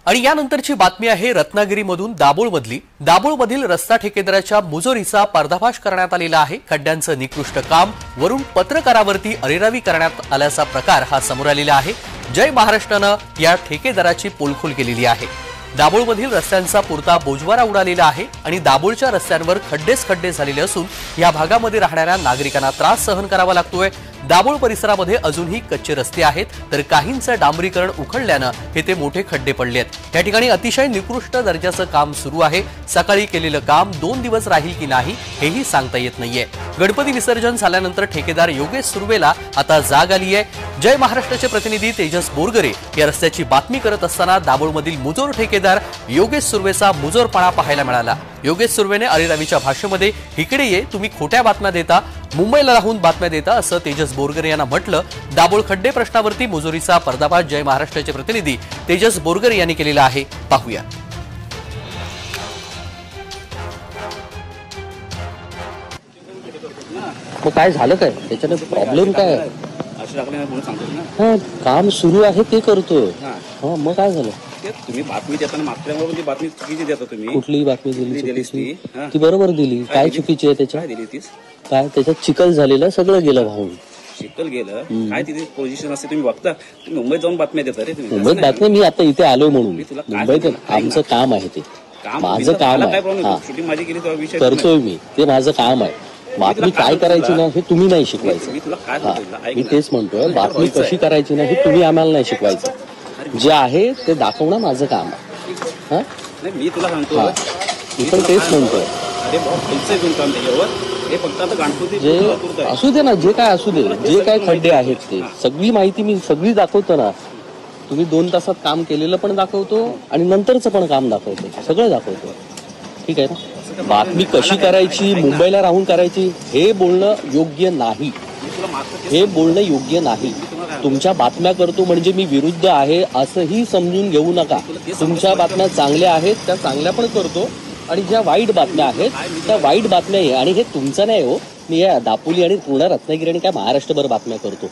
आणि यानंतरची बातमी आहे रत्नागिरीमधून दाभोळमधील रस्ता ठेकेदाराच्या मुजोरीचा पर्दाफाश करण्यात आलेला आहे। खड्ड्यांचं निकृष्ट काम वरून पत्रकारावरती अरेरावी करण्यात आल्याचा प्रकार हा समोर आलेला आहे। जय महाराष्ट्रानं या ठेकेदाराची पोलखोल केलेली आहे। दाभोळमधील रस्त्यांचा पुरता बोजवारा उडालेला आहे आणि दाभोळच्या रस्त्यांवर खड्डे झालेले असून या भागामध्ये राहणाऱ्या नागरिकांना त्रास सहन करावा लागतोय। दाभोळ परिसरामध्ये अजूनही कच्चे रस्ते आहेत तर काहींचं डांबरीकरण उखडल्यानं हे ते मोठे खड्डे पडले आहेत। या ठिकाणी अतिशय निकृष्ट दर्जाचं काम सुरू आहे। सकाळी केलेलं काम 2 दिवस राहील की नाही हेही सांगता येत नाहीये। गणपती विसर्जन झाल्यानंतर ठेकेदार योगेश सुर्वेला आता जाग आली आहे। जय महाराष्ट्राचे प्रतिनिधी तेजस बोरगरे या रस्त्याची बातमी करत असताना दाभोळमधील मुजोर ठेकेदार योगेश सुर्वेचा मुजोरपणा पाहायला मिळाला। योगेश सुर्वेने अरेरावीच्या भाषेमध्ये इकडे ये तुम्ही खोट्या बातम्या देता, मुंबईला राहून बातम्या देता असं तेजस बोरगरे यांना म्हटलं। दाभोळ खड्डे प्रश्नावरती मुजोरीचा पर्दाफाश जय महाराष्ट्राचे प्रतिनिधी तेजस बोरगरे यांनी केलेला आहे, पाहूया। मग काय झालं काय त्याच्याने प्रॉब्लेम काय काम सुरू आहे ते करतोय। मग काय झालं तुम्ही बातमी देताना मागच्या बातमी चुकीची देता तुम्ही। कुठलीही बातमी दिली ती बरोबर दिली। काय चुकीची आहे त्याच्यात? काय त्याच्यात चिखल झालेलं सगळं गेलं भाऊ। चिखल गेलं काय तिथे पोझिशन असते तुम्ही बघता। तुम्ही मुंबईत जाऊन बातम्या देता रे तुम्ही। मुंबईत बातम्या मी आता इथे आलोय म्हणून मुंबईत आमचं काम आहे ते माझं काम आहे शूटिंग माझी केली तेव्हा विषय करतोय मी ते माझं काम आहे। बातमी काय करायची ना हे तुम्ही नाही शिकवायचं। मी तेच म्हणतोय बातमी कशी करायची ना हे तुम्ही आम्हाला नाही शिकवायचं। जे आहे ते दाखवणं माझं काम आहे। मी तुला सांगतो मी पण तेच म्हणतोय जे असू दे ना जे काय असू दे जे काय खड्डे आहेत ते सगळी माहिती मी सगळी दाखवतो ना। तुम्ही 2 तासात काम केलेलं पण दाखवतो आणि नंतरचं पण काम दाखवतो, सगळं दाखवतो। ठीक आहे ना। बातमी कशी करायची मुंबईला राहून करायची हे बोलणं योग्य नाही। हे बोलणं योग्य नाही। तुमच्या बातम्या करतो म्हणजे मी विरुद्ध आहे असंही समजून घेऊ नका। तुमच्या बातम्या चांगल्या आहेत त्या चांगल्या पण करतो आणि ज्या वाईट बातम्या आहेत त्या वाईट बातम्या आहे। आणि हे तुमचं नाही हो, मी या दापोली आणि पूर्ण रत्नागिरी आणि काय महाराष्ट्रभर बातम्या करतो।